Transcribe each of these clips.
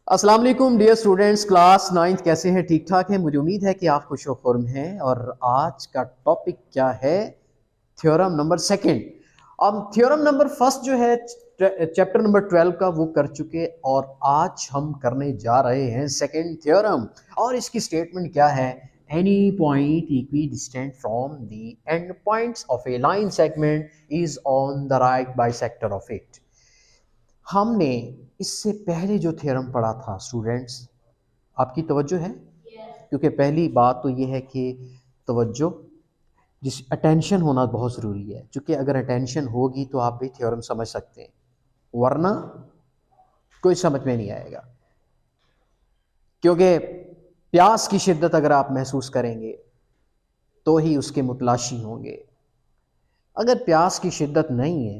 अस्सलाम वालेकुम dear students, class ninth कैसे हैं? ठीक ठाक हैं। मुझे उम्मीद है कि आप खुश खुर्म हैं। और आज का टॉपिक क्या है? Theorem number second. अब थ्योरम नंबर फर्स्ट जो है चैप्टर नंबर 12 का वो कर चुके, और आज हम करने जा रहे हैं सेकंड थ्योरम। और इसकी स्टेटमेंट क्या है? Any point equidistant from the end points of A line segment is on the right bisector of it. हमने इससे पहले जो थ्योरम पढ़ा था स्टूडेंट्स, आपकी तवज्जो है? क्योंकि पहली बात तो ये है कि तवज्जो, जिस अटेंशन होना बहुत ज़रूरी है। क्योंकि अगर अटेंशन होगी तो आप भी थ्योरम समझ सकते हैं, वरना कोई समझ में नहीं आएगा। क्योंकि प्यास की शिद्दत अगर आप महसूस करेंगे तो ही उसके मुतलाशी होंगे। अगर प्यास की शिद्दत नहीं है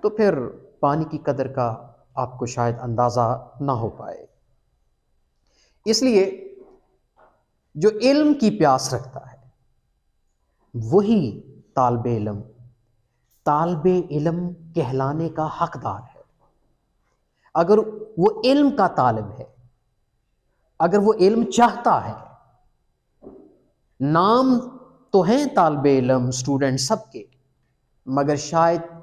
तो फिर पानी की कदर का आपको शायद अंदाज़ा ना हो पाए। इसलिए जो इल्म की प्यास रखता है वही तालिबे इल्म तालिबे इल्म कहलाने का हकदार है। अगर वो इल्म का तालिब है, अगर वो इल्म चाहता है, नाम तो हैं तालिबे इल्म स्टूडेंट सबके, मगर शायद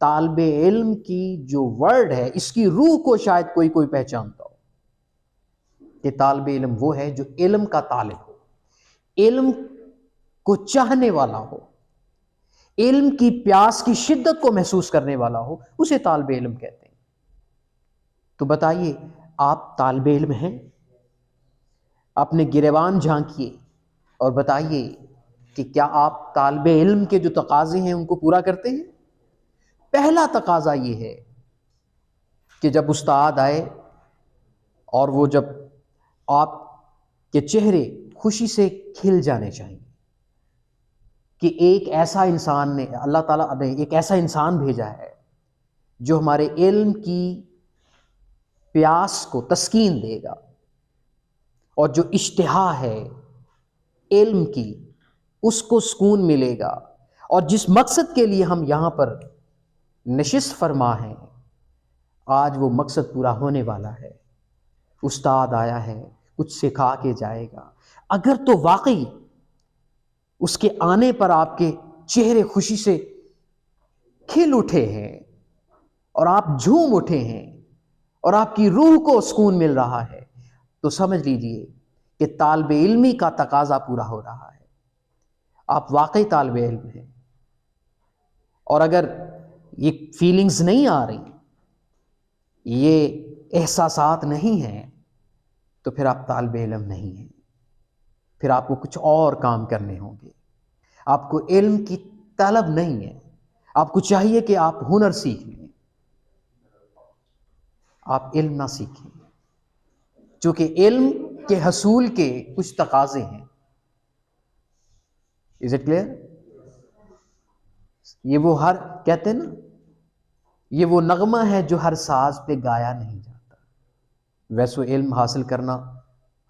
तालिबे इल्म की जो वर्ड है इसकी रूह को शायद कोई कोई पहचानता हो कि तालिबे इल्म वो है जो इल्म का तालिब हो, इल्म को चाहने वाला हो, इल्म की प्यास की शिद्दत को महसूस करने वाला हो, उसे तालिबे इल्म कहते हैं। तो बताइए, आप तालिबे इल्म हैं? अपने गिरेबान झांकिए और बताइए कि क्या आप तालिबे इल्म के जो तकाजे हैं उनको पूरा करते हैं? पहला तकाजा ये है कि जब उस्ताद आए और वो जब आपके चेहरे खुशी से खिल जाने चाहिए कि एक ऐसा इंसान ने, अल्लाह ताला ने एक ऐसा इंसान भेजा है जो हमारे इल्म की प्यास को तस्कीन देगा, और जो इश्तिहा है इल्म की उसको सुकून मिलेगा। और जिस मकसद के लिए हम यहाँ पर नशिस्त फरमा हैं, आज वो मकसद पूरा होने वाला है। उस्ताद आया है, कुछ सिखा के जाएगा। अगर तो वाकई उसके आने पर आपके चेहरे खुशी से खिल उठे हैं और आप झूम उठे हैं और आपकी रूह को सुकून मिल रहा है, तो समझ लीजिए कि तालिबे इल्मी का तकाजा पूरा हो रहा है। आप वाकई तालिबे इल्म हैं। और अगर ये फीलिंग्स नहीं आ रही, ये एहसासात नहीं हैं, तो फिर आप तालिबे इल्म नहीं हैं। फिर आपको कुछ और काम करने होंगे। आपको इल्म की तलब नहीं है, आपको चाहिए कि आप हुनर सीख लें, आप इल्म ना सीखें। क्योंकि इल्म के हसूल के कुछ तकाजे हैं। Is it clear? ये वो हर कहते हैं ना, ये वो नगमा है जो हर साज पे गाया नहीं जाता। वैसे इल्म हासिल करना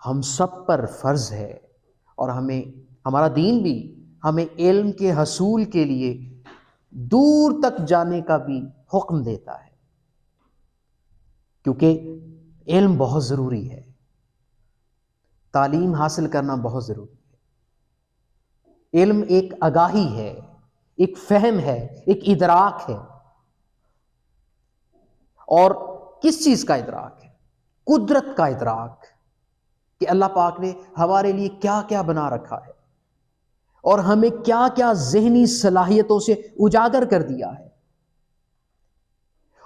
हम सब पर फर्ज है, और हमें हमारा दीन भी हमें इल्म के हसूल के लिए दूर तक जाने का भी हुक्म देता है, क्योंकि इल्म बहुत ज़रूरी है। तालीम हासिल करना बहुत ज़रूरी है। इल्म एक आगाही है, एक फहम है, एक इदराक है। और किस चीज़ का इदराक है? कुदरत का इदराक कि अल्लाह पाक ने हमारे लिए क्या क्या बना रखा है और हमें क्या क्या ज़हनी सलाहियतों से उजागर कर दिया है,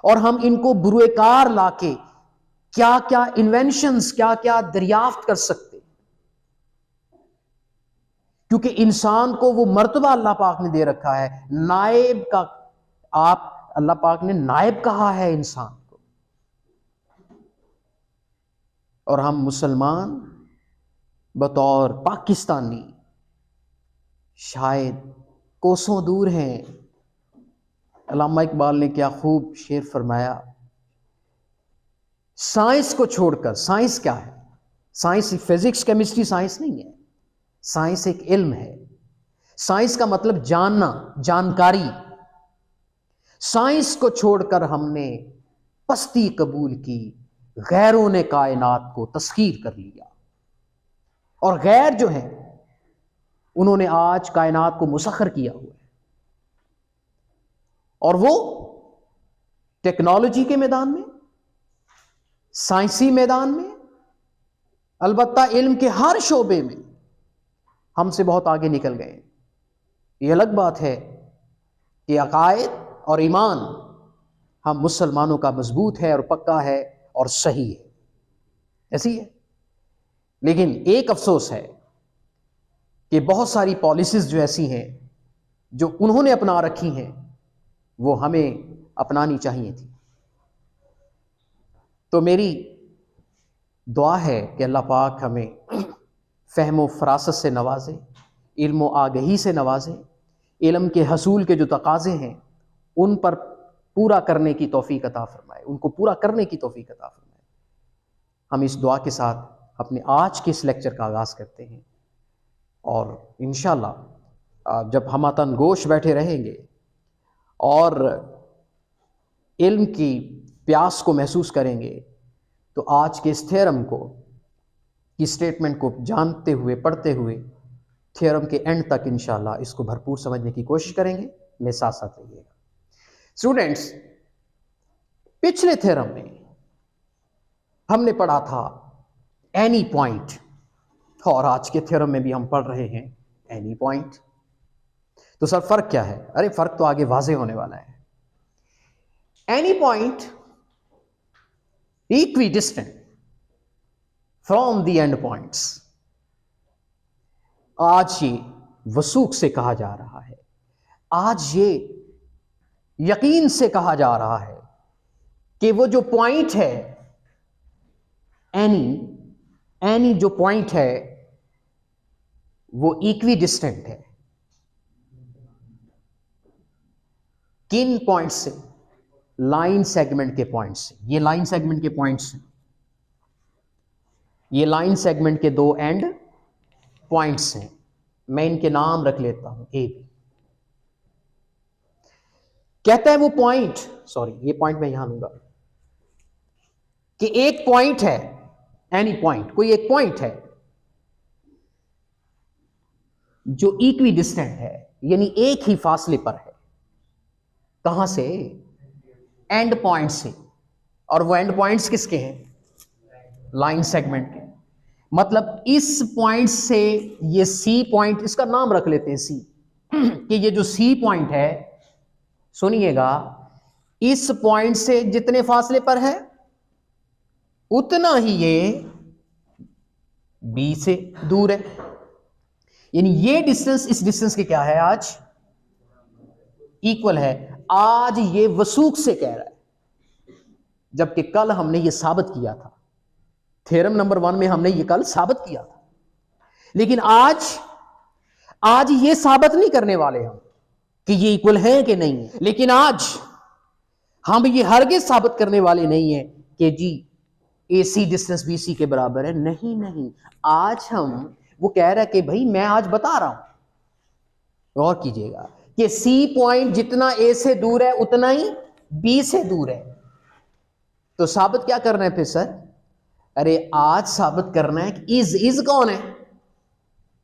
और हम इनको बुरुएकार लाके क्या क्या इन्वेंशंस, क्या क्या दरियाफ्त कर सकते हैं। क्योंकि इंसान को वो मर्तबा अल्लाह पाक ने दे रखा है, नायब का। आप, अल्लाह पाक ने नायब कहा है इंसान को। और हम मुसलमान बतौर पाकिस्तानी शायद कोसों दूर हैं। अल्लामा इकबाल ने क्या खूब शेर फरमाया, साइंस को छोड़कर। साइंस क्या है? साइंस फिजिक्स केमिस्ट्री साइंस नहीं है। साइंस एक इल्म है। साइंस का मतलब जानना, जानकारी। साइंस को छोड़कर हमने पस्ती कबूल की, गैरों ने कायनात को तस्खीर कर लिया, और गैर जो है उन्होंने आज कायनात को मुसख्खर किया हुआ है। और वो टेक्नोलॉजी के मैदान में, साइंसी मैदान में, अलबत्ता इल्म के हर शोबे में हमसे बहुत आगे निकल गए। ये अलग बात है कि अकायद और ईमान हम मुसलमानों का मजबूत है और पक्का है और सही है, ऐसी है। लेकिन एक अफसोस है कि बहुत सारी पॉलिसीज जो ऐसी हैं जो उन्होंने अपना रखी हैं वो हमें अपनानी चाहिए थी। तो मेरी दुआ है कि अल्लाह पाक हमें फ़हम व फ़रासत से नवाजे, इल्म व आगही से नवाजे, इल्म के हसूल के जो तकाज़े हैं उन पर पूरा करने की तौफ़ीक़ अता फ़रमाए, उनको पूरा करने की तौफ़ीक़ अता फ़रमाए। हम इस दुआ के साथ अपने आज के इस लेक्चर का आगाज़ करते हैं, और इंशाअल्लाह जब हम तन गोश बैठे रहेंगे और इल्म की प्यास को महसूस करेंगे, तो आज के इस थ्योरम को, इस स्टेटमेंट को जानते हुए, पढ़ते हुए, थ्योरम के एंड तक इंशाअल्लाह इसको भरपूर समझने की कोशिश करेंगे। मेरे साथ साथ रहिएगा। स्टूडेंट्स, पिछले थ्योरम में हमने पढ़ा था एनी पॉइंट, और आज के थ्योरम में भी हम पढ़ रहे हैं एनी पॉइंट। तो सर फर्क क्या है? अरे फर्क तो आगे वाज़े होने वाला है। Any point equidistant from the end points, आज ये वसूख से कहा जा रहा है, आज ये यकीन से कहा जा रहा है कि वो जो पॉइंट है, एनी जो पॉइंट है वो इक्विडिस्टेंट है। किन पॉइंट से? लाइन सेगमेंट के पॉइंट से। ये लाइन सेगमेंट के पॉइंट्स हैं, ये लाइन सेगमेंट के दो एंड पॉइंट्स हैं। मैं इनके नाम रख लेता हूं ए बी। कहता है वो पॉइंट, सॉरी ये पॉइंट मैं यहां लूंगा, कि एक पॉइंट है, एनी पॉइंट, कोई एक पॉइंट है जो इक्विडिस्टेंट है, यानी एक ही फासले पर है। कहां से? एंड पॉइंट से। और वो एंड पॉइंट्स किसके हैं? लाइन सेगमेंट के। मतलब इस पॉइंट से ये सी पॉइंट, इसका नाम रख लेते हैं सी, कि ये जो सी पॉइंट है, सुनिएगा, इस पॉइंट से जितने फासले पर है उतना ही ये बी से दूर है। यानी ये डिस्टेंस इस डिस्टेंस के क्या है? आज इक्वल है। आज ये वसूख से कह रहा है, जबकि कल हमने ये साबित किया था, थ्योरम नंबर 1 में हमने ये कल साबित किया था। लेकिन आज ये साबित नहीं करने वाले हम कि ये इक्वल है कि नहीं है। लेकिन आज हम ये हरगिज़ साबित करने वाले नहीं है कि जी AC डिस्टेंस BC के बराबर है। नहीं, आज हम वो कह रहा है कि भाई मैं आज बता रहा हूं, गौर कीजिएगा, कि C पॉइंट जितना A से दूर है उतना ही B से दूर है। तो साबित क्या करना है फिर सर? अरे आज साबित करना है कि इज कौन है?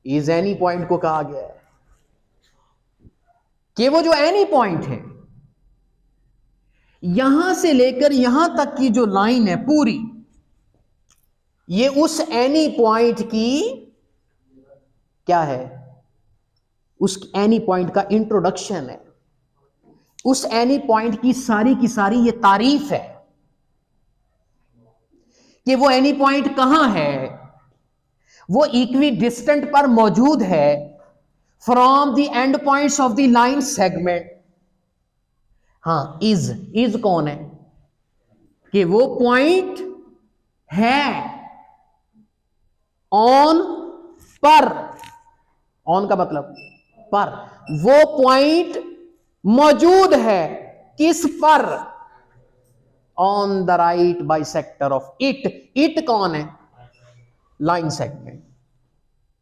इज एनी पॉइंट को कहा गया है कि वो जो एनी पॉइंट है, यहां से लेकर यहां तक की जो लाइन है पूरी, ये उस एनी पॉइंट की क्या है? उस एनी पॉइंट का इंट्रोडक्शन है। उस एनी पॉइंट की सारी ये तारीफ है कि वो एनी पॉइंट कहां है। वो इक्वी डिस्टेंट पर मौजूद है from the end points of the line segment. हां, इज कौन है? कि वो पॉइंट है ऑन पर, ऑन का मतलब पर, वो पॉइंट मौजूद है किस पर? On the right bisector of it कौन है? लाइन सेगमेंट,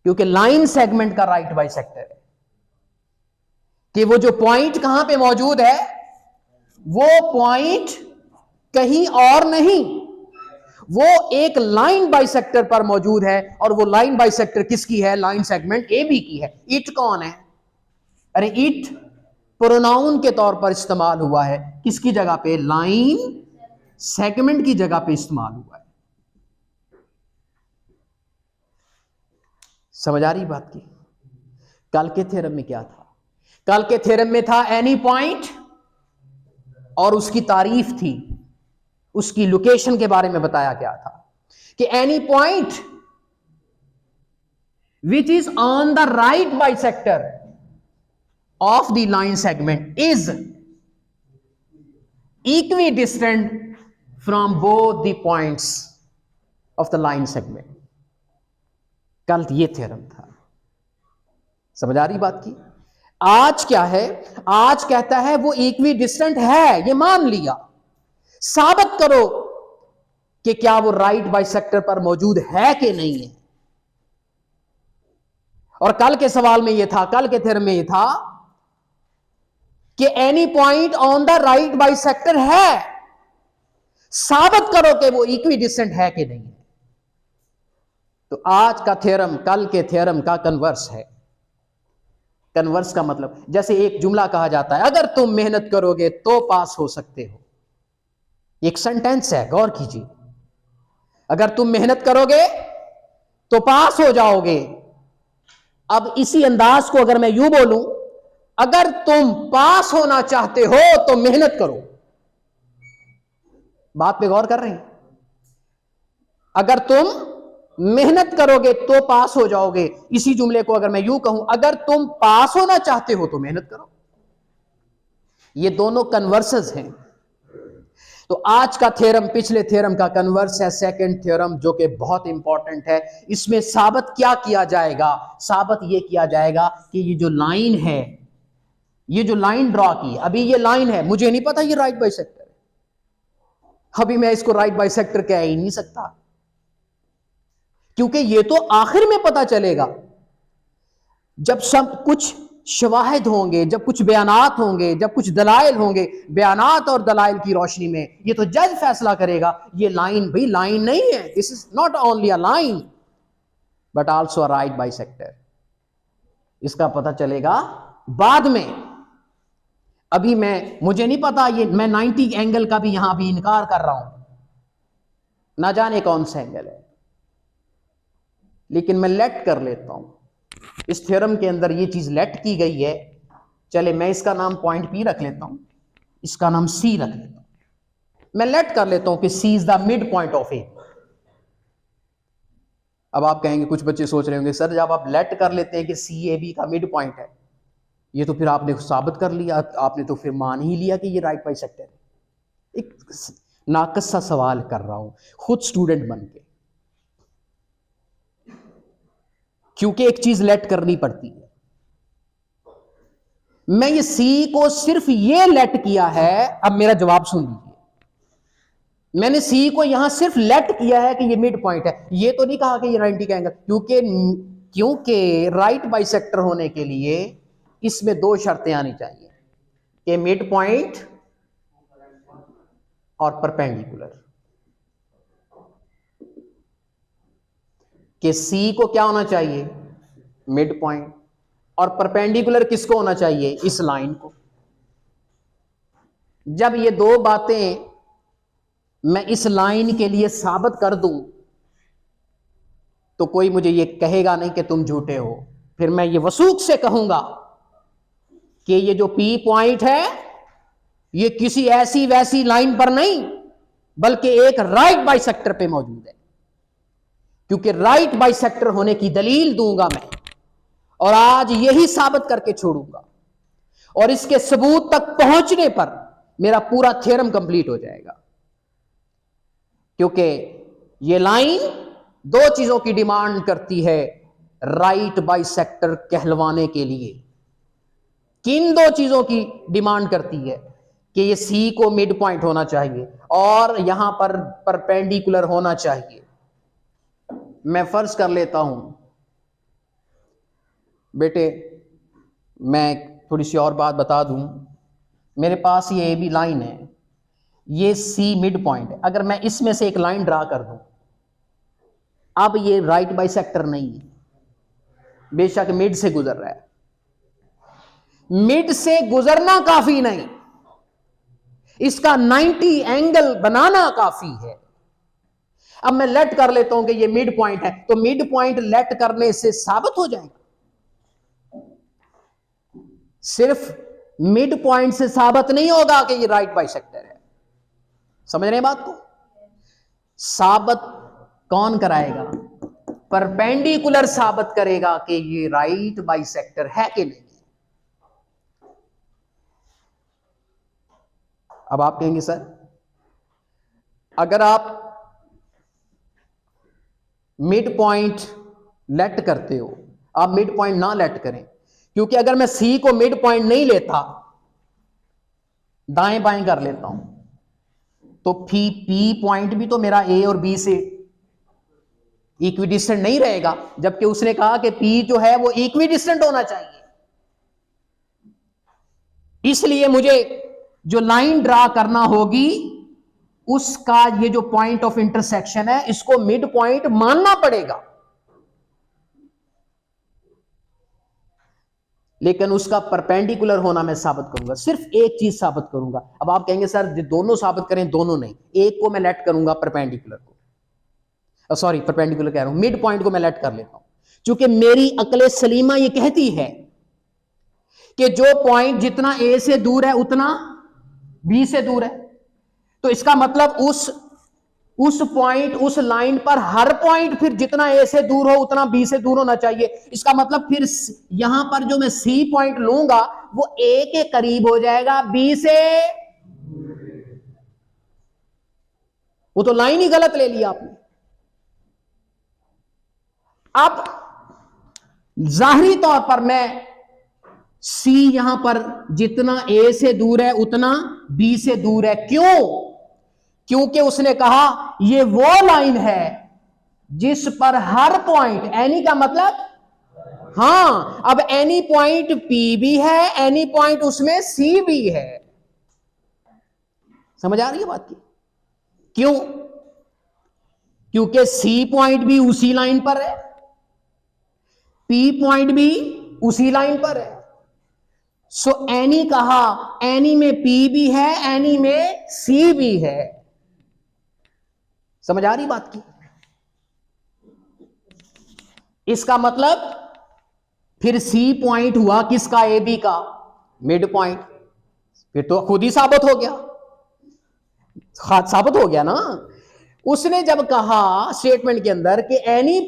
क्योंकि लाइन सेगमेंट का राइट बाइसेक्टर है। कि वो जो पॉइंट कहां पे मौजूद है, वो पॉइंट कहीं और नहीं, वो एक लाइन बाइसेक्टर पर मौजूद है, और वो लाइन बाइसेक्टर किसकी है? लाइन सेगमेंट ए बी की है। इट कौन है? अरे इट प्रोनाउन के तौर पर इस्तेमाल हुआ है, किसकी जगह पे? लाइन सेगमेंट की जगह पे इस्तेमाल हुआ है। समझ आ रही बात की? कल के थ्योरम में क्या था? कल के थ्योरम में था एनी पॉइंट, और उसकी तारीफ थी, उसकी लोकेशन के बारे में बताया गया था कि any point which is on the right bisector of the line segment is equidistant from both the points of the line segment। कल ये थ्योरम था। समझ आ रही बात की? आज क्या है? आज कहता है वो इक्विडिस्टेंट है, ये मान लिया, साबित करो कि क्या वो राइट बाइसेक्टर पर मौजूद है कि नहीं है। और कल के सवाल में ये था, कल के थ्योरम में ये था कि any point on the right bisector है, साबित करो कि वो इक्विडिस्टेंट है कि नहीं है। तो आज का थ्योरम कल के थ्योरम का कन्वर्स है। कन्वर्स का मतलब, जैसे एक जुमला कहा जाता है, अगर तुम मेहनत करोगे तो पास हो सकते हो। एक सेंटेंस है, गौर कीजिए। अगर तुम मेहनत करोगे तो पास हो जाओगे। अब इसी अंदाज को अगर मैं यूं बोलूं, अगर तुम पास होना चाहते हो तो मेहनत करो। बात पे गौर कर रहे हैं? अगर तुम मेहनत करोगे तो पास हो जाओगे। इसी जुमले को अगर मैं यूं कहूं, अगर तुम पास होना चाहते हो तो मेहनत करो। ये दोनों कन्वर्सेस हैं। तो आज का थ्योरम पिछले थ्योरम का कन्वर्स है, सेकंड थ्योरम, जो कि बहुत इंपॉर्टेंट है। इसमें साबित क्या किया जाएगा? साबित यह किया जाएगा कि ये जो लाइन है, ये जो लाइन ड्रॉ की, अभी ये लाइन है, मुझे नहीं पता ये राइट बाइसेक्टर है, अभी मैं इसको राइट बाइसेक्टर कह ही नहीं सकता, क्योंकि ये तो आखिर में पता चलेगा, जब सब कुछ शवाहिद होंगे, जब कुछ बयानात होंगे, जब कुछ दलाइल होंगे। बयानात और दलाइल की रोशनी में ये तो जज फैसला करेगा, ये लाइन भाई लाइन नहीं है, this is not only a line but also a right bisector. इसका पता चलेगा बाद में। अभी मुझे नहीं पता, ये मैं 90 एंगल का भी यहां भी इनकार कर रहा हूं, ना जाने कौन सा एंगल है, लेकिन मैं लेट कर लेता हूं। इस थ्योरम के अंदर ये चीज लेट की गई है। चले मैं इसका नाम पॉइंट पी रख लेता हूं, इसका नाम सी रख लेता हूं। मैं लेट कर लेता हूं कि C is the mid point of A. अब आप कहेंगे, कुछ बच्चे सोच रहे होंगे, सर जब आप लेट कर लेते हैं कि सी ए बी का मिड पॉइंट है, ये तो फिर आपने साबित कर लिया, आपने तो फिर मान ही लिया कि ये राइट बाइसेक्टर है। एक नाकस सा सवाल कर रहा हूं खुद स्टूडेंट बन के, क्योंकि एक चीज लेट करनी पड़ती है। मैं ये सी को सिर्फ ये लेट किया है, अब मेरा जवाब सुन लीजिए। मैंने सी को यहां सिर्फ लेट किया है कि ये मिड पॉइंट है, ये तो नहीं कहा कि ये 90 का एंगल, क्योंकि राइट बाइसेक्टर होने के लिए इसमें दो शर्तें आनी चाहिए कि मिड पॉइंट और परपेंडिकुलर। कि सी को क्या होना चाहिए? Mid point. और परपेंडिकुलर किसको होना चाहिए? इस लाइन को। जब ये दो बातें मैं इस लाइन के लिए साबित कर दूं तो कोई मुझे ये कहेगा नहीं कि तुम झूठे हो। फिर मैं ये वसूख से कहूंगा कि ये जो पी पॉइंट है ये किसी ऐसी वैसी लाइन पर नहीं, बल्कि एक राइट बाइसेक्टर पे मौजूद है। क्योंकि राइट बाइसेक्टर होने की दलील दूंगा मैं, और आज यही साबित करके छोड़ूंगा, और इसके सबूत तक पहुंचने पर मेरा पूरा थ्योरम कंप्लीट हो जाएगा। क्योंकि ये लाइन दो चीजों की डिमांड करती है राइट बाइसेक्टर कहलवाने के लिए। किन दो चीजों की डिमांड करती है? कि ये सी को मिड पॉइंट होना चाहिए और यहां पर परपेंडिकुलर होना चाहिए। मैं फर्ज कर लेता हूं बेटे, मैं थोड़ी सी और बात बता दूं, मेरे पास ये ए बी लाइन है, ये सी मिड पॉइंट है। अगर मैं इसमें से एक लाइन ड्रा कर दूं, अब ये राइट बाइसेक्टर नहीं है, बेशक मिड से गुजर रहा है। मिड से गुजरना काफी नहीं, इसका 90 एंगल बनाना काफी है। अब मैं लेट कर लेता हूं कि ये मिड पॉइंट है, तो मिड पॉइंट लेट करने से साबित हो जाएगा? सिर्फ मिड पॉइंट से साबित नहीं होगा कि ये राइट बाइसेक्टर है। समझ रहे हैं बात को? साबित कौन कराएगा? परपेंडिकुलर साबित करेगा कि ये राइट बाइसेक्टर है कि नहीं। अब आप कहेंगे सर, अगर आप मिड पॉइंट लेट करते हो, आप मिड पॉइंट ना लेट करें, क्योंकि अगर मैं सी को मिड पॉइंट नहीं लेता, दाएं बाएं कर लेता हूं, तो पी पॉइंट भी तो मेरा ए और बी से इक्विडिस्टेंट नहीं रहेगा, जबकि उसने कहा कि पी जो है वो इक्विडिस्टेंट होना चाहिए। इसलिए मुझे जो लाइन ड्रा करना होगी, उसका ये जो पॉइंट ऑफ इंटरसेक्शन है, इसको मिड पॉइंट मानना पड़ेगा, लेकिन उसका परपेंडिकुलर होना मैं साबित करूंगा। सिर्फ एक चीज साबित करूंगा। अब आप कहेंगे सर दोनों साबित करें, दोनों नहीं, एक को मैं लेट करूंगा परपेंडिकुलर को, सॉरी परपेंडिकुलर कह रहा हूं, मिड पॉइंट को मैं लेट कर लेता हूं, क्योंकि मेरी अक्ल सलीमा ये कहती है कि जो पॉइंट जितना ए से दूर है उतना बी से दूर है, तो इसका मतलब उस पॉइंट, उस लाइन पर हर पॉइंट फिर जितना ए से दूर हो उतना बी से दूर होना चाहिए। इसका मतलब फिर यहां पर जो मैं सी पॉइंट लूंगा वो ए के करीब हो जाएगा बी से, वो तो लाइन ही गलत ले लिया आपने। अब जाहिरी तौर पर मैं सी यहां पर जितना ए से दूर है उतना बी से दूर है। क्यों? क्योंकि उसने कहा ये वो लाइन है जिस पर हर पॉइंट, एनी का मतलब, हां, अब एनी पॉइंट पी भी है, एनी पॉइंट उसमें सी भी है। समझ आ रही है बात की? क्यों? क्योंकि सी पॉइंट भी उसी लाइन पर है, पी पॉइंट भी उसी लाइन पर है। सो एनी कहा, एनी में पी भी है, एनी में सी भी है। समझ आ रही बात की? इसका मतलब फिर सी पॉइंट हुआ किसका? ए बी का मिड पॉइंट। फिर तो खुद ही साबित हो गया, साबित हो गया ना। उसने जब कहा स्टेटमेंट के अंदर कि any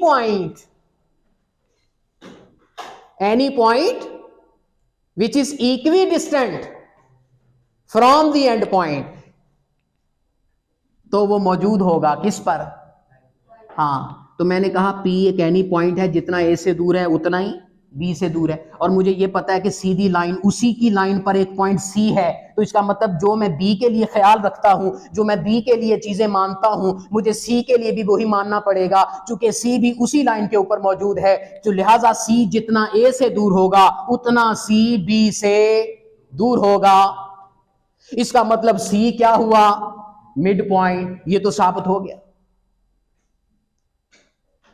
point which is equidistant from the end point, तो वो मौजूद होगा किस पर? हाँ, तो मैंने कहा पी एक एनी पॉइंट है, जितना ए से दूर है उतना ही बी से दूर है, और मुझे ये पता है कि सीधी लाइन, उसी की लाइन पर एक पॉइंट सी है, तो इसका मतलब जो मैं बी के लिए ख्याल रखता हूं, जो मैं बी के लिए चीजें मानता हूं, मुझे सी के लिए भी वही मानना पड़ेगा, क्योंकि सी भी उसी लाइन के ऊपर मौजूद है। तो लिहाजा सी जितना ए से दूर होगा उतना सी बी से दूर होगा। इसका मतलब सी क्या हुआ? Mid point. ये तो साबित हो गया।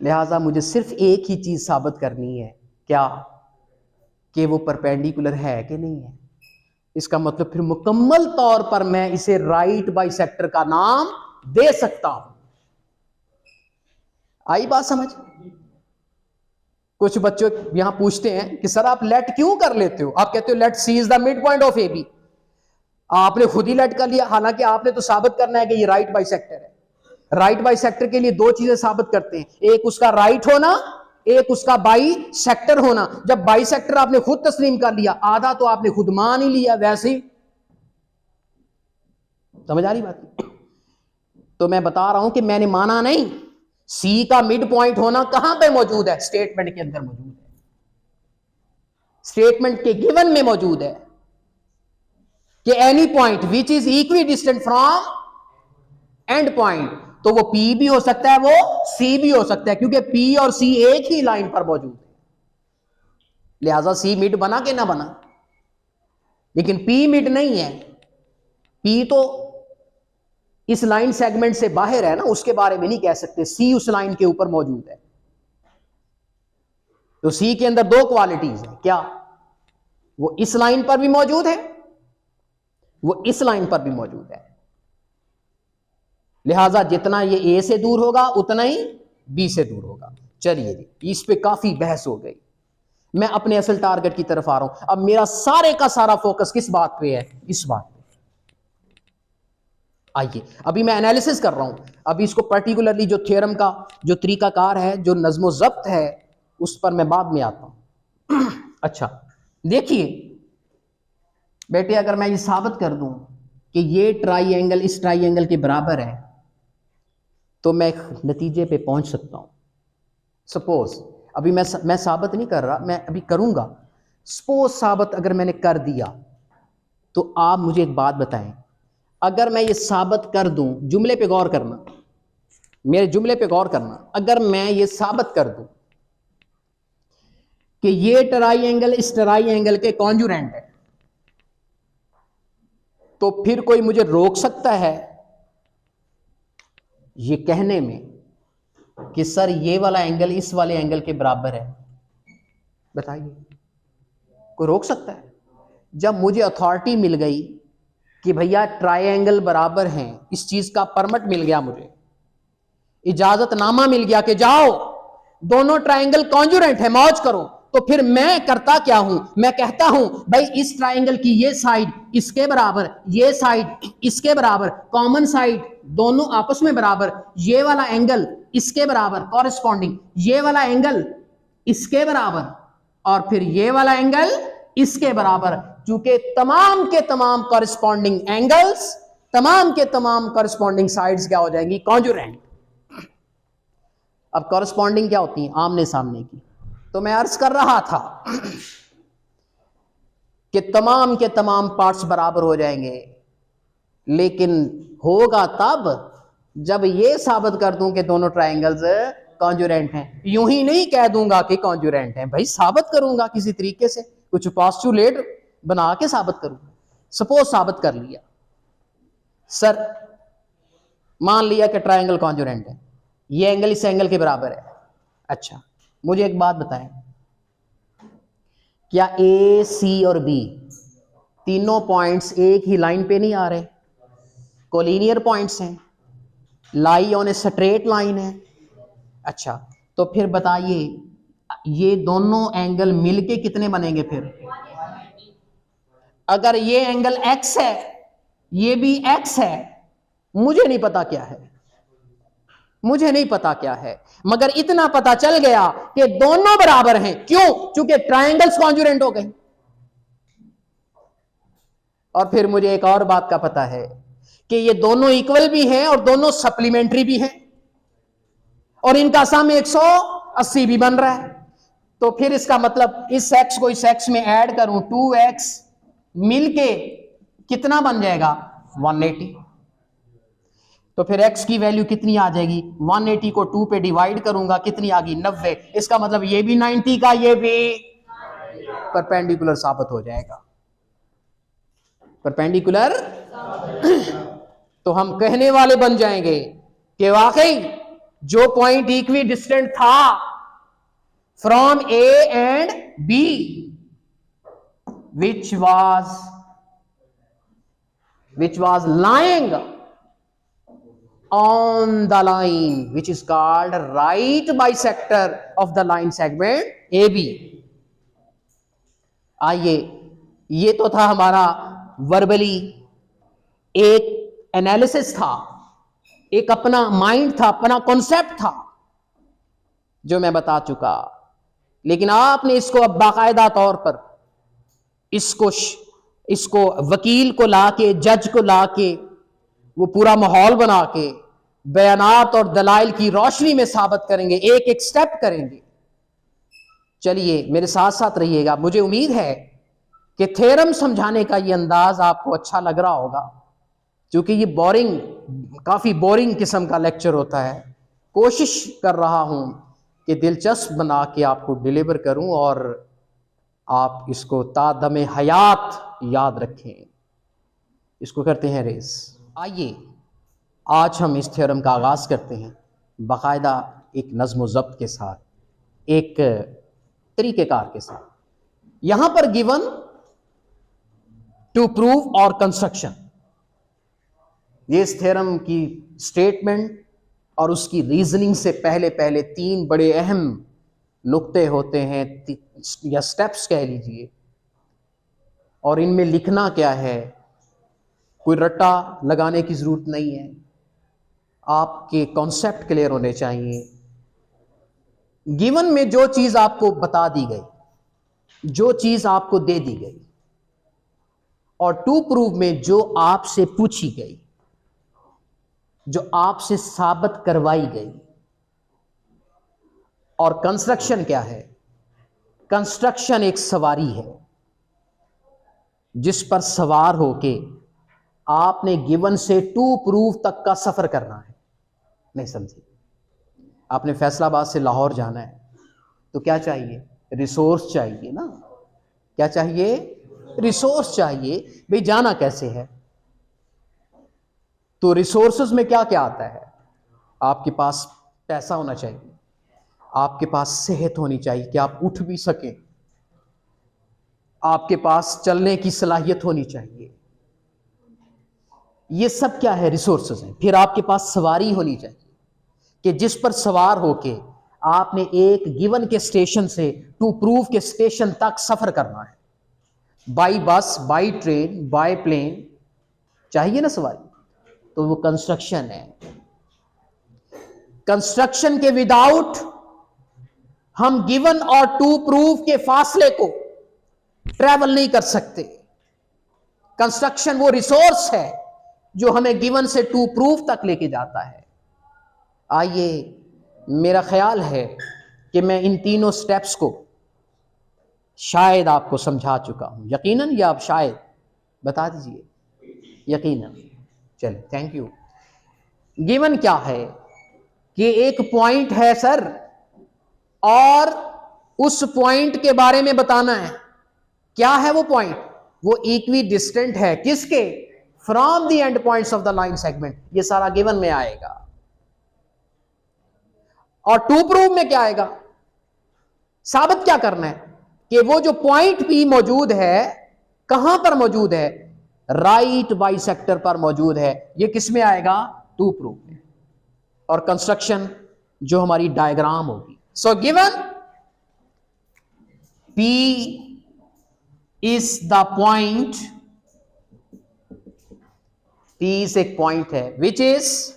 लिहाजा मुझे सिर्फ एक ही चीज साबित करनी है, क्या? कि वो परपेंडिकुलर है कि नहीं है। इसका मतलब फिर मुकम्मल तौर पर मैं इसे राइट बाइसेक्टर का नाम दे सकता हूं। आई बात समझ? कुछ बच्चे यहां पूछते हैं कि सर आप लेट क्यों कर लेते हो? आप कहते हो let C is the mid point of A B. आपने खुद ही लेट कर लिया, हालांकि आपने तो साबित करना है कि ये राइट बाइसेक्टर है। राइट बाइसेक्टर के लिए दो चीजें साबित करते हैं, एक उसका राइट होना, एक उसका बाई सेक्टर होना। जब बाई सेक्टर आपने खुद तस्लीम कर लिया, आधा तो आपने खुद मान ही लिया वैसे ही। समझ आ रही बात? तो मैं बता रहा हूं कि मैंने माना नहीं। सी का मिड पॉइंट होना कहां पे मौजूद है? स्टेटमेंट के अंदर मौजूद है, स्टेटमेंट के गिवन में मौजूद है कि any point which is equidistant from and point. तो वो पी भी हो सकता है, वो सी भी हो सकता है, क्योंकि पी और सी एक ही लाइन पर मौजूद है। लिहाजा सी मिड बना के ना बना, लेकिन पी मिड नहीं है। पी तो इस लाइन सेगमेंट से बाहर है ना, उसके बारे में नहीं कह सकते। सी उस लाइन के ऊपर मौजूद है, तो सी के अंदर दो क्वालिटीज है। क्या? वो इस लाइन पर भी मौजूद है, वो इस लाइन पर भी मौजूद है। लिहाजा जितना ये ए से दूर होगा उतना ही बी से दूर होगा। चलिए जी, इस पे काफी बहस हो गई। मैं अपने असल टारगेट की तरफ आ रहा हूं। अब मेरा सारे का सारा फोकस किस बात पे है? इस बात पे। आइए, अभी मैं एनालिसिस कर रहा हूं। अभी इसको पर्टिकुलरली जो थ्योरम का जो तरीकाकार है, जो नज़्मो ज़ब्त है, उस पर मैं बाद में आता हूं। अच्छा, देखिए बेटे, अगर मैं ये साबित कर दूं कि ये ट्राइएंगल इस ट्राइएंगल के बराबर है, तो मैं एक नतीजे पे पहुंच सकता हूं। सपोज, अभी मैं साबित नहीं कर रहा, मैं अभी करूंगा। सपोज साबित अगर मैंने कर दिया, तो आप मुझे एक बात बताएं, अगर मैं ये साबित कर दूं, जुमले पे गौर करना, मेरे जुमले पे गौर करना, अगर मैं ये साबित कर दूं कि ये ट्राइएंगल इस ट्राइएंगल के कॉन्जुरेंट है, तो फिर कोई मुझे रोक सकता है ये कहने में कि सर ये वाला एंगल इस वाले एंगल के बराबर है? बताइए, कोई रोक सकता है? जब मुझे अथॉरिटी मिल गई कि भैया ट्राइएंगल बराबर हैं, इस चीज का परमिट मिल गया, मुझे इजाजतनामा मिल गया कि जाओ दोनों ट्राइंगल कॉन्जुरेंट है, मौज करो, तो फिर मैं करता क्या हूं? मैं कहता हूं भाई इस ट्राइंगल की ये साइड इसके बराबर, ये साइड इसके बराबर, कॉमन साइड दोनों आपस में बराबर, ये वाला एंगल इसके बराबर कॉरेस्पॉन्डिंग, ये वाला एंगल इसके बराबर, और फिर ये वाला एंगल इसके बराबर। चूंकि तमाम के तमाम कॉरेस्पॉन्डिंग एंगल्स, तमाम के तमाम कॉरेस्पॉन्डिंग साइड्स क्या हो जाएंगी? कॉन्जुरेंट। अब कॉरेस्पॉन्डिंग क्या होती है? आमने सामने की। तो मैं अर्ज कर रहा था कि तमाम के तमाम पार्ट्स बराबर हो जाएंगे, लेकिन होगा तब जब ये साबित कर दूं कि दोनों ट्रायंगल्स कॉन्जुरेंट हैं। यूं ही नहीं कह दूंगा कि कॉन्जुरेंट हैं, भाई साबित करूंगा किसी तरीके से, कुछ पोस्टुलेट बना के साबित करूंगा। सपोज साबित कर लिया, सर मान लिया कि ट्रायंगल कॉन्जुरेंट है, ये एंगल इस एंगल के बराबर है। अच्छा, मुझे एक बात बताएं, क्या ए, सी और बी तीनों पॉइंट्स एक ही लाइन पे नहीं आ रहे? कोलिनियर पॉइंट्स हैं, lie on a straight line है। अच्छा, तो फिर बताइए ये दोनों एंगल मिलके कितने बनेंगे फिर? अगर ये एंगल x है, ये भी x है, मुझे नहीं पता क्या है, मुझे नहीं पता क्या है, मगर इतना पता चल गया कि दोनों बराबर हैं। क्यों? चूंकि ट्रायंगल्स कॉन्जुरेंट हो गए। और फिर मुझे एक और बात का पता है कि ये दोनों इक्वल भी हैं और दोनों सप्लीमेंट्री भी हैं, और इनका सम 180 भी बन रहा है। तो फिर इसका मतलब इस x को इस x में ऐड करूं, 2x मिलके कितना बन जाएगा? 180। तो फिर x की वैल्यू कितनी आ जाएगी? 180 को 2 पे डिवाइड करूंगा, कितनी आ गई? 90। इसका मतलब ये भी 90 का, ये भी परपेंडिकुलर साबित हो जाएगा, परपेंडिकुलर। तो हम कहने वाले बन जाएंगे कि वाकई जो पॉइंट इक्वी डिस्टेंट था from A and B, which was lying on the line which is called right bisector of the line segment AB। आइए, ये तो था हमारा वर्बली एक एनालिसिस था, एक अपना माइंड था, अपना कॉन्सेप्ट था जो मैं बता चुका। लेकिन आपने इसको अब बाकायदा तौर पर इसको वकील को लाके, जज को लाके, वो पूरा माहौल बना के बयानात और दलाइल की रोशनी में साबित करेंगे, एक एक स्टेप करेंगे। चलिए मेरे साथ साथ रहिएगा। मुझे उम्मीद है कि थ्योरम समझाने का ये अंदाज आपको अच्छा लग रहा होगा, क्योंकि ये काफी बोरिंग किस्म का लेक्चर होता है। कोशिश कर रहा हूं कि दिलचस्प बना के आपको डिलीवर करूं और आप इसको तादमे हयात याद रखें। इसको करते हैं रेस। आइए आज हम इस थ्योरम का आगाज़ करते हैं बाकायदा एक नज़्म ज़ब्त के साथ, एक तरीक़ेकार के साथ। यहां पर गिवन टू प्रूव और कंस्ट्रक्शन, ये इस थ्योरम की स्टेटमेंट और उसकी रीजनिंग से पहले पहले तीन बड़े अहम नुक्ते होते हैं या स्टेप्स कह लीजिए, और इनमें लिखना क्या है, कोई रट्टा लगाने की ज़रूरत नहीं है, आपके कॉन्सेप्ट क्लियर होने चाहिए। गिवन में जो चीज़ आपको बता दी गई, जो चीज़ आपको दे दी गई, और टू प्रूव में जो आपसे पूछी गई, जो आपसे साबित करवाई गई। और कंस्ट्रक्शन क्या है? कंस्ट्रक्शन एक सवारी है जिस पर सवार होके आपने गिवन से टू प्रूव तक का सफर करना है। नहीं समझे? आपने फैसलाबाद से लाहौर जाना है तो क्या चाहिए? रिसोर्स चाहिए ना। क्या चाहिए? रिसोर्स चाहिए। भाई जाना कैसे है? तो रिसोर्सेज में क्या क्या आता है? आपके पास पैसा होना चाहिए, आपके पास सेहत होनी चाहिए कि आप उठ भी सकें, आपके पास चलने की सलाहियत होनी चाहिए। ये सब क्या है? रिसोर्सेज हैं। फिर आपके पास सवारी होनी चाहिए कि जिस पर सवार होके आपने एक गिवन के स्टेशन से टू प्रूव के स्टेशन तक सफर करना है। By bus, by train, by plane, चाहिए ना सवारी। तो वो कंस्ट्रक्शन है। कंस्ट्रक्शन के विदाउट हम गिवन और टू प्रूव के फासले को ट्रैवल नहीं कर सकते। कंस्ट्रक्शन वो रिसोर्स है जो हमें गिवन से टू प्रूव तक लेके जाता है। आइए, मेरा ख्याल है कि मैं इन तीनों स्टेप्स को शायद आपको समझा चुका हूं। यकीनन या आप शायद? बता दीजिए। यकीनन। चलिए, थैंक यू। गिवन क्या है कि एक पॉइंट है सर, और उस पॉइंट के बारे में बताना है। क्या है वो पॉइंट? वो इक्वी डिस्टेंट है। किसके? From the end points of the line segment. ये सारा गिवन में आएगा। और टू प्रूव में क्या आएगा? साबित क्या करना है कि वो जो पॉइंट पी मौजूद है, कहां पर मौजूद है? राइट बाइसेक्टर पर मौजूद है। ये किस में आएगा? टू प्रूव में। और कंस्ट्रक्शन जो हमारी डायग्राम होगी। So given P is the point, P is एक पॉइंट है which is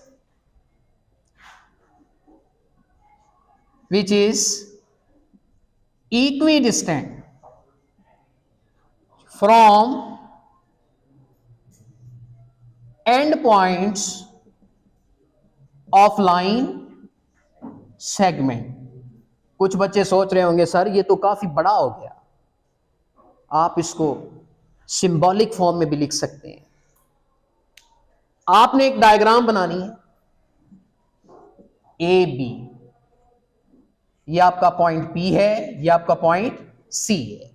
equidistant from end points of line segment। कुछ बच्चे सोच रहे होंगे सर ये तो काफी बड़ा हो गया। आप इसको सिंबॉलिक फॉर्म में भी लिख सकते हैं। आपने एक डायग्राम बनानी है, ए बी, ये आपका पॉइंट P है, ये आपका पॉइंट C है।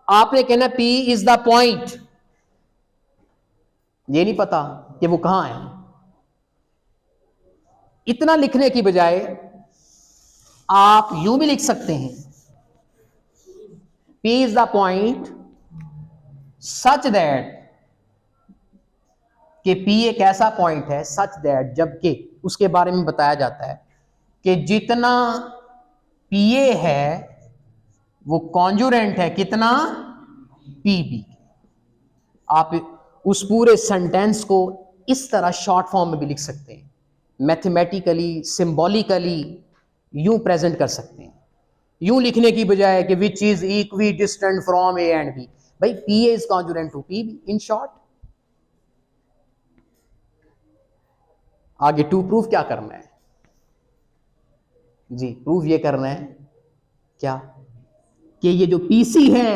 आपने कहना P इज द पॉइंट, ये नहीं पता कि वो कहां है। इतना लिखने की बजाय आप यूं भी लिख सकते हैं, P is the point such that, कि P एक ऐसा पॉइंट है सच दैट, जबकि उसके बारे में बताया जाता है कि जितना PA है वो कॉन्जुरेंट है कितना? PB। आप उस पूरे सेंटेंस को इस तरह शॉर्ट फॉर्म में भी लिख सकते हैं, मैथमेटिकली, सिंबॉलिकली यूं प्रेजेंट कर सकते हैं। यूं लिखने की बजाय कि which is equidistant from A and B. भाई PA is congruent to PB in short. आगे टू प्रूफ क्या करना है जी? प्रूफ ये करना है क्या कि ये जो PC है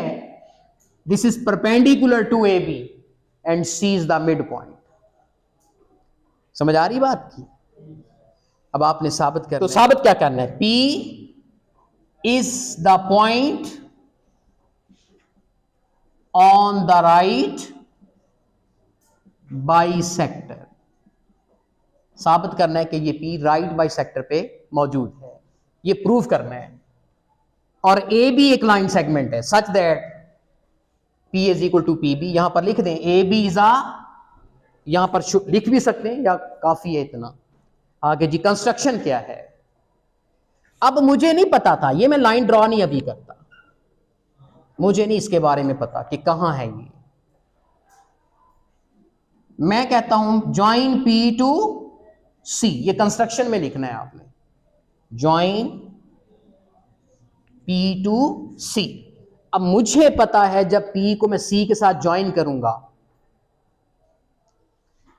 this is perpendicular to AB and C is the mid point. समझ आ रही बात की? अब आपने साबित करना तो साबित क्या करना है? P is the point on the right bisector. साबित करना है कि ये P राइट बाइसेक्टर पे मौजूद है, ये प्रूव करना है। और ए भी एक लाइन सेगमेंट है such that P is equal to P B. यहां पर लिख दें ए बी इज आ, यहां पर लिख भी सकते हैं या काफी है इतना। आगे जी कंस्ट्रक्शन क्या है। अब मुझे नहीं पता था, ये मैं लाइन ड्रॉ नहीं अभी करता, मुझे नहीं इसके बारे में पता कि कहां है ये। मैं कहता हूं ज्वाइन P टू C, ये कंस्ट्रक्शन में लिखना है आपने, ज्वाइन P टू C। अब मुझे पता है जब P को मैं C के साथ ज्वाइन करूंगा,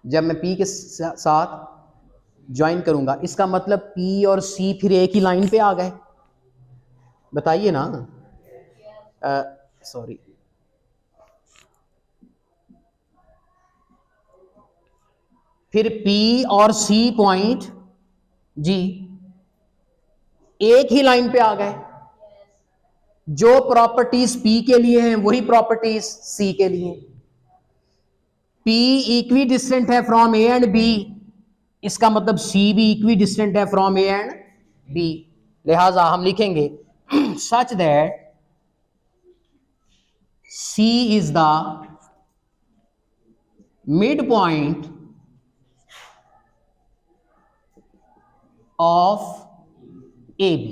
जब मैं P के साथ ज्वाइन करूंगा, इसका मतलब P और C फिर एक ही लाइन पे आ गए। बताइए ना, सॉरी फिर P और C पॉइंट जी एक ही लाइन पे आ गए। जो प्रॉपर्टीज P के लिए हैं वही प्रॉपर्टीज C के लिए। P इक्वी डिस्टेंट है फ्रॉम A एंड B, इसका मतलब C भी इक्वी डिस्टेंट है फ्रॉम A एंड B। लिहाजा हम लिखेंगे such that C is the midpoint of AB।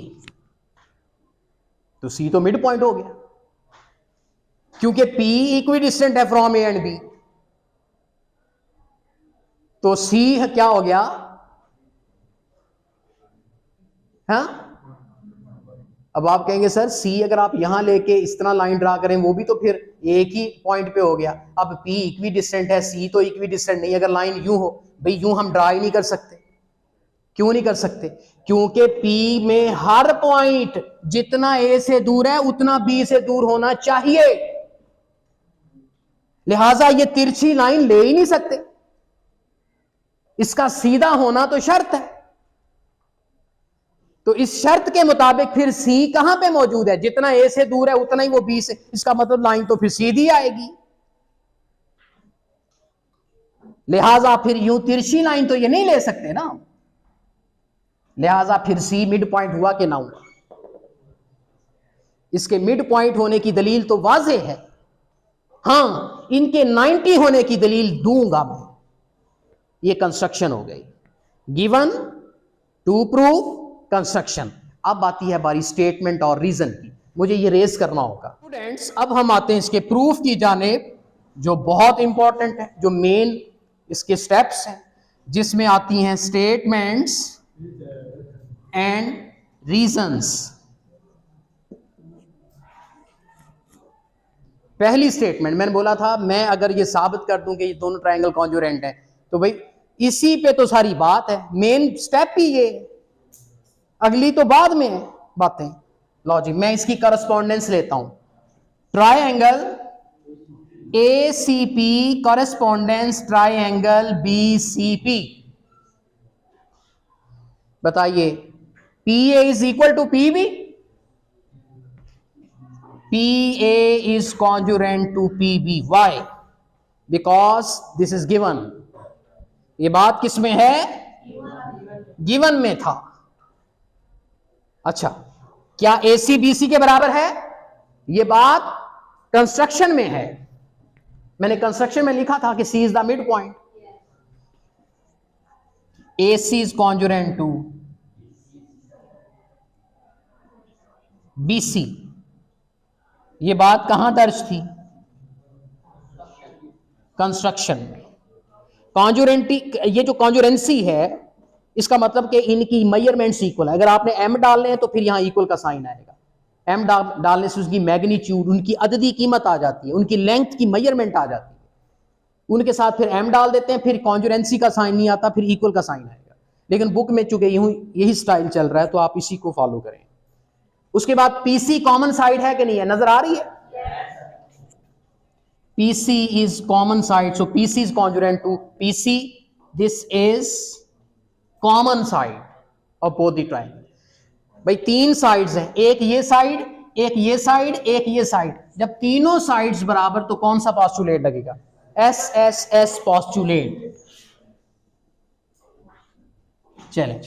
तो C तो मिड पॉइंट हो गया क्योंकि P इक्वी डिस्टेंट है फ्रॉम A एंड B, तो C क्या हो गया, हाँ। अब आप कहेंगे सर C अगर आप यहां लेके इस तरह लाइन ड्रा करें वो भी तो फिर एक ही पॉइंट पे हो गया। अब P इक्वी डिस्टेंट है, C तो इक्वी डिस्टेंट नहीं। अगर लाइन यूं हो, भाई यूं हम ड्रा ही नहीं कर सकते। क्यों नहीं कर सकते? क्योंकि P में हर पॉइंट जितना A से दूर है उतना B से दूर होना चाहिए, लिहाजा ये तिरछी लाइन ले ही नहीं सकते, इसका सीधा होना तो शर्त है। तो इस शर्त के मुताबिक फिर C कहां पे मौजूद है, जितना A से दूर है उतना ही वो B से, इसका मतलब लाइन तो फिर सीधी आएगी। लिहाजा फिर यूं तिरछी लाइन तो ये नहीं ले सकते ना, लिहाजा फिर C मिड पॉइंट हुआ कि ना हुआ। इसके मिड पॉइंट होने की दलील तो वाज़ेह है, हां इनके 90 होने की दलील दूंगा मैं। ये कंस्ट्रक्शन हो गई, गिवन टू प्रूव कंस्ट्रक्शन। अब आती है बारी स्टेटमेंट और रीजन की, मुझे ये रेस करना होगा। स्टूडेंट्स अब हम आते हैं इसके प्रूफ की जानिब, जो बहुत इंपॉर्टेंट है, जो मेन इसके स्टेप्स हैं, जिसमें आती हैं स्टेटमेंट्स एंड रीजंस। पहली स्टेटमेंट मैंने बोला था, मैं अगर ये साबित कर दूं कि ये दोनों ट्रायंगल कॉन्जुरेंट हैं, तो भाई इसी पे तो सारी बात है, मेन स्टेप ही ये, अगली तो बाद में है बातें। लो जी मैं इसकी करस्पॉन्डेंस लेता हूं, triangle ACP correspondence triangle BCP। बताइए PA is equal to PB, PA is congruent to PB। Why? Because this is given। ये बात किस में है? गिवन में था। अच्छा क्या AC BC के बराबर है? ये बात कंस्ट्रक्शन में है। मैंने कंस्ट्रक्शन में लिखा था कि C is the midpoint। AC is congruent to BC। ये बात कहां दर्ज थी? कंस्ट्रक्शन में। कॉन्जुरेंटी, ये जो कॉन्जुरेंसी है इसका मतलब कि इनकी मेजरमेंट्स इक्वल है। अगर आपने m डालने हैं तो फिर यहां इक्वल का साइन आएगा। m डालने से उसकी मैग्नीट्यूड, उनकी अददी कीमत आ जाती है, उनकी लेंथ की मेजरमेंट आ जाती है। उनके साथ फिर m डाल देते हैं, फिर कॉन्जुरेंसी का साइन नहीं आता, फिर इक्वल का साइन आएगा। लेकिन बुक में चूंकि यही स्टाइल चल रहा है तो आप इसी को फॉलो करें। उसके बाद PC कॉमन साइड है कि नहीं है, नजर आ रही है? PC is common side, so PC is congruent to PC। This is common side of both the triangle। भाई तीन साइड्स हैं, एक ये साइड, एक ये साइड, एक ये साइड। जब तीनों साइड्स बराबर तो कौन सा पॉस्टुलेट लगेगा? SSS postulate. चलें,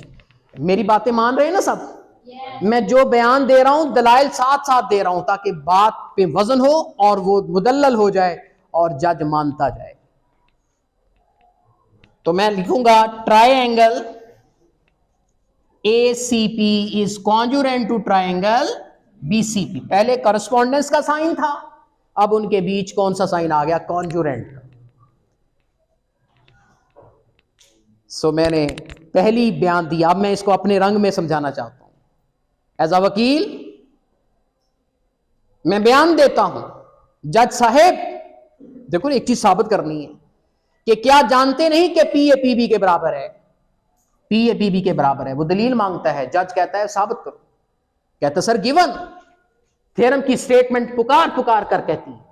मेरी बातें मान रहे हैं ना सब? मैं जो बयान दे रहा हूं दलाइल साथ साथ दे रहा हूं ताकि बात पे वजन हो और वो मुदल्लल हो जाए और जज मानता जाए। तो मैं लिखूंगा triangle ACP is congruent to triangle BCP। पहले करस्पॉन्डेंस का साइन था, अब उनके बीच कौन सा साइन आ गया? कॉन्जुरेंट। सो मैंने पहली बयान दिया, अब मैं इसको अपने रंग में समझाना चाहता हूं। एज अ वकील मैं बयान देता हूं, जज साहेब देखो एक चीज साबित करनी है कि क्या जानते नहीं कि P A P B के बराबर है? P A P B के बराबर है। वो दलील मांगता है, जज कहता है साबित करो। कहता सर गिवन थ्योरम की स्टेटमेंट पुकार पुकार कर कहती है,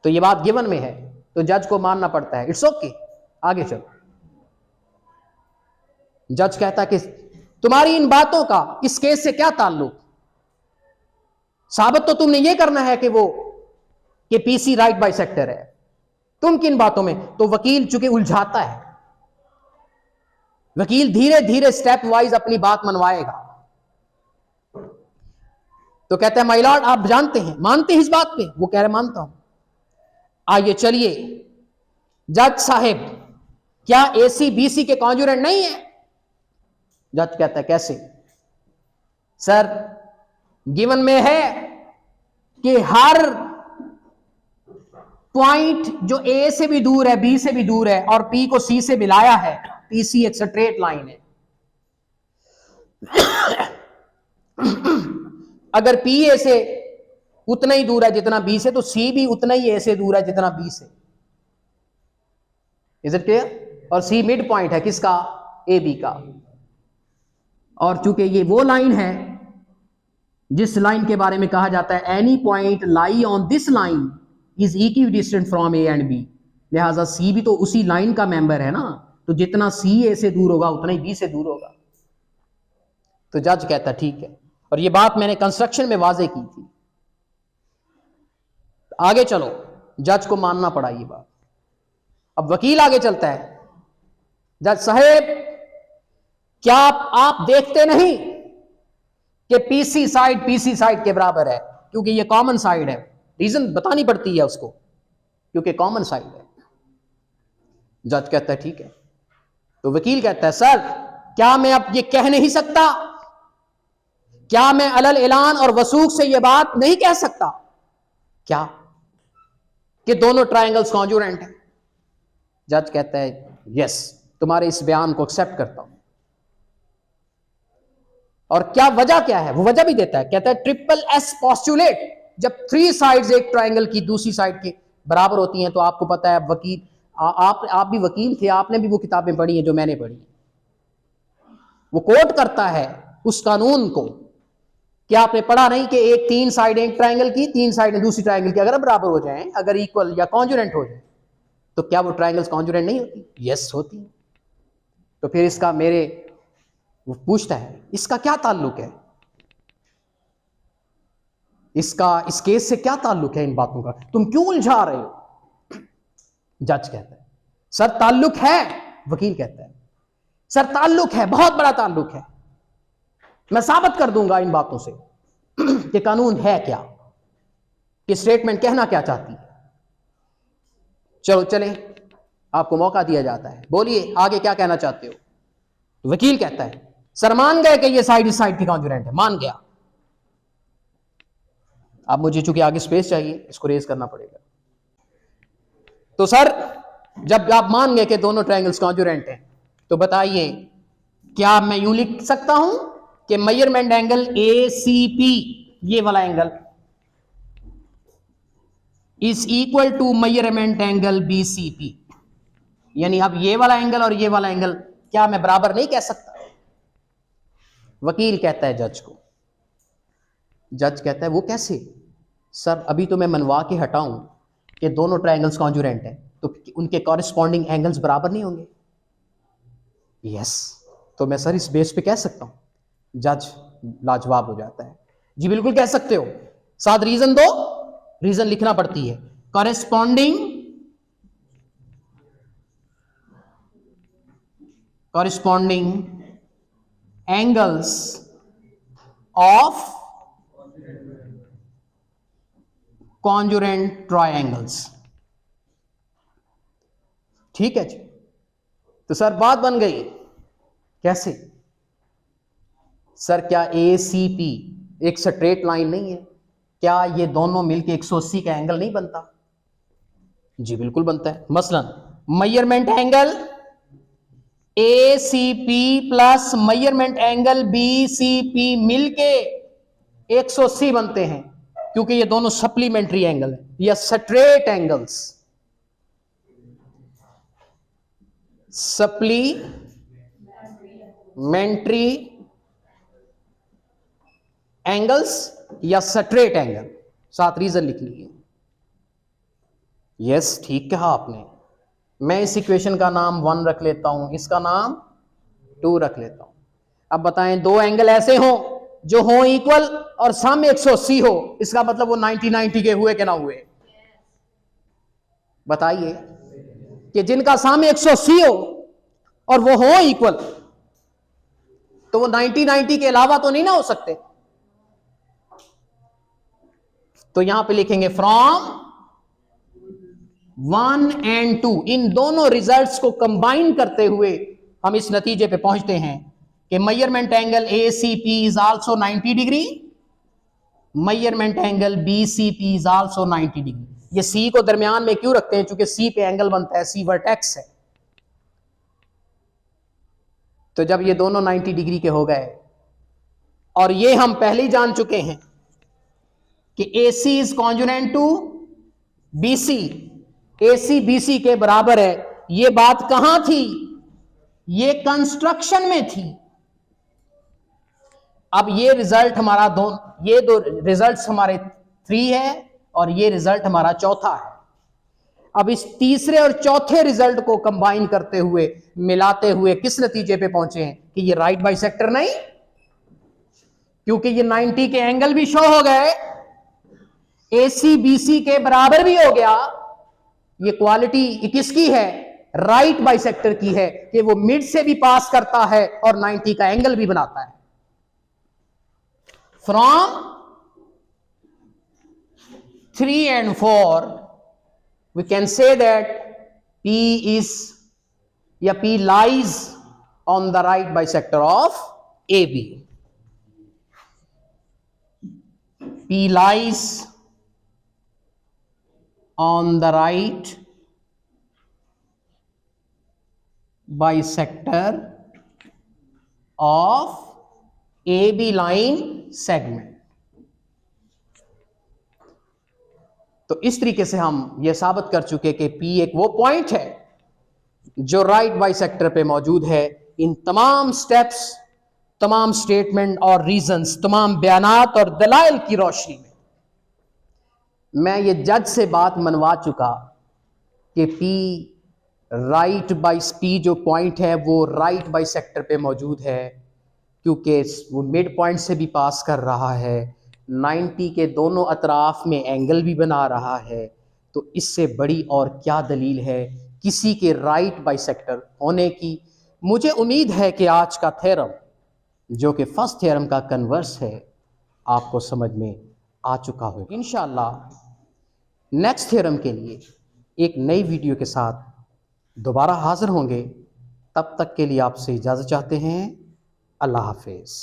तो ये बात गिवन में है तो जज को मानना पड़ता है। इट्स ओके, आगे चलो। जज कहता कि तुम्हारी इन बातों का इस केस से क्या ताल्लुक? साबित तो तुमने ये करना है कि वो कि PC राइट बाइसेक्टर है, तुम किन बातों में? तो वकील चूंकि उलझाता है, वकील धीरे धीरे स्टेप वाइज अपनी बात मनवाएगा। तो कहते हैं माय लॉर्ड आप जानते हैं, मानते हैं इस बात पे? वो कह रहे मानता हूं। आइए चलिए जज साहेब, क्या AC BC के कॉन्जुरेंट नहीं है? जज कहता है कैसे? सर गिवन में है कि हर पॉइंट जो A से भी दूर है, B से भी दूर है और P को C से मिलाया है, PC एक स्ट्रेट लाइन है। अगर P A से उतना ही दूर है जितना B से, तो C भी उतना ही A से दूर है जितना B से। Is it clear? और C मिड पॉइंट है किसका? AB का। और चूंकि ये वो लाइन है जिस लाइन के बारे में कहा जाता है any point lie on this line is equidistant from A and B, लिहाजा C भी तो उसी लाइन का मेंबर है ना, तो जितना C A से दूर होगा उतना ही B से दूर होगा। तो जज कहता ठीक है, और ये बात मैंने कंस्ट्रक्शन में वाजे की थी। आगे चलो, जज को मानना पड़ा ये बात। अब वकील आगे चलता है, जज साहेब क्या आप देखते नहीं कि PC साइड के बराबर है? क्योंकि ये कॉमन साइड है, रीजन बतानी पड़ती है उसको, क्योंकि कॉमन साइड है। जज कहता है ठीक है। तो वकील कहता है सर क्या मैं अब ये कह नहीं सकता, क्या मैं अलल ऐलान और वसूख से ये बात नहीं कह सकता क्या कि दोनों ट्रायंगल्स कॉन्जुरेंट हैं? जज कहता है यस, तुम्हारे इस बयान को एक्सेप्ट करता हूं। और क्या वजह क्या है? वो वजह भी देता है, कहता है SSS पोस्टुलेट, जब 3 साइड्स एक ट्रायंगल की दूसरी साइड के बराबर होती हैं, तो आपको पता है वकील आप भी वकील थे, आपने भी वो किताबें पढ़ी हैं जो मैंने पढ़ी। वो कोट करता है उस कानून को, क्या आपने पढ़ा नहीं कि एक 3 साइड एक ट्रायंगल की, 3 साइड दूसरी ट्रायंगल की अगर बराबर हो जाएं, अगर इक्वल या कॉन्जुरेंट हो जाए, तो क्या वो ट्रायंगल्स कॉन्जुरेंट नहीं होती? यस होती। तो फिर इसका वो पूछता है इसका क्या ताल्लुक है, इसका इस केस से क्या ताल्लुक है इन बातों का, तुम क्यों उलझा रहे हो? जज कहता है सर ताल्लुक है। वकील कहता है सर ताल्लुक है, बहुत बड़ा ताल्लुक है, मैं साबित कर दूंगा इन बातों से कि कानून है क्या, कि स्टेटमेंट कहना क्या चाहती है। चलो चलें, आपको मौका दिया जाता है, बोलिए आगे क्या कहना चाहते हो? वकील कहता है सर मान गए कि ये साइड इस साइड की कॉन्जुरेंट है, मान गया। अब मुझे चूंकि आगे स्पेस चाहिए, इसको रेज करना पड़ेगा। तो सर जब आप मान गए कि दोनों ट्रायंगल्स कॉन्जुरेंट हैं, तो बताइए क्या मैं यूं लिख सकता हूं कि मेजरमेंट एंगल ACP, ये वाला angle, is equal to measurement angle BCP, यानी अब ये वाला एंगल और ये वाला एंगल क्या मैं बराबर नहीं कह सकता? वकील कहता है जज को, जज कहता है वो कैसे? सर अभी तो मैं मनवा के हटाऊं कि दोनों ट्रायंगल्स कॉन्जुरेंट हैं, तो उनके कॉरेस्पॉन्डिंग एंगल्स बराबर नहीं होंगे? यस, तो मैं सर इस बेस पे कह सकता हूं। जज लाजवाब हो जाता है, जी बिल्कुल कह सकते हो, साथ रीजन दो, रीजन लिखना पड़ती है। Corresponding corresponding angles of congruent triangles। ठीक है जी, तो सर बात बन गई। कैसे सर? क्या ACP एक स्ट्रेट लाइन नहीं है? क्या ये दोनों मिलके 180 का एंगल नहीं बनता? जी बिल्कुल बनता है। मसलन measurement angle ACP plus measurement angle BCP मिलके 180 बनते हैं, क्योंकि ये दोनों सप्लीमेंट्री एंगल है या स्ट्रेट एंगल्स। सप्लीमेंट्री एंगल्स या स्ट्रेट एंगल, साथ रीजन लिख लीजिए। यस, ठीक कहा आपने। मैं इस इक्वेशन का नाम 1 रख लेता हूं, इसका नाम 2 रख लेता हूं। अब बताएं, दो एंगल ऐसे हो जो हो इक्वल और सामने 180 हो, इसका मतलब वो 90-90 के हुए कि ना हुए? बताइए कि जिनका सामने 180 हो और वो हो इक्वल, तो वो 90-90 के अलावा तो नहीं ना हो सकते। तो यहां पे लिखेंगे फ्रॉम 1 and 2, इन दोनों रिजल्ट्स को कंबाइन करते हुए हम इस नतीजे पे पहुंचते हैं कि measurement angle ACP is also 90 degree, measurement angle BCP is also 90 degree. ये C को दरमियान में क्यों रखते हैं? क्योंकि C पे एंगल बनता है, C वर्टेक्स है। तो जब ये दोनों 90 डिग्री के हो गए, और ये हम पहले ही जान चुके हैं कि AC is congruent to BC, AC BC के बराबर है। ये बात कहां थी? ये कंस्ट्रक्शन में थी। अब ये रिजल्ट हमारा ये दो रिजल्ट्स हमारे 3 है और ये रिजल्ट हमारा चौथा है। अब इस तीसरे और चौथे रिजल्ट को कंबाइन करते हुए, मिलाते हुए किस नतीजे पे पहुंचे हैं कि ये राइट बाइसेक्टर नहीं, क्योंकि ये 90 के एंगल भी शो हो गए, AC BC के बराबर भी हो गया। ये क्वालिटी किसकी है? राइट बाइसेक्टर की है कि वो मिड से भी पास करता है और 90 का एंगल भी बनाता है। From 3 and 4 we can say that P lies on the right bisector of AB. P lies on the right bisector of AB line segment। तो इस तरीके से हम यह साबित कर चुके कि P एक वो पॉइंट है जो राइट बाइसेक्टर पे मौजूद है। इन तमाम स्टेप्स, तमाम स्टेटमेंट और रीजंस, तमाम बयानात और दलाइल की रोशनी में मैं ये जज से बात मनवा चुका कि P जो पॉइंट है वो राइट बाइसेक्टर पे मौजूद है, क्योंकि वो मिड पॉइंट से भी पास कर रहा है, 90 के दोनों अतराफ में एंगल भी बना रहा है। तो इससे बड़ी और क्या दलील है किसी के राइट बाइसेक्टर होने की? मुझे उम्मीद है कि आज का थ्योरम, जो कि फर्स्ट थ्योरम का कन्वर्स है, आपको समझ में आ चुका होगा। इंशाअल्लाह नेक्स्ट थ्योरम के लिए एक नई वीडियो के साथ दोबारा हाजिर होंगे। तब तक के लिए आपसे इजाज़त चाहते हैं। अल्लाह हाफिज़।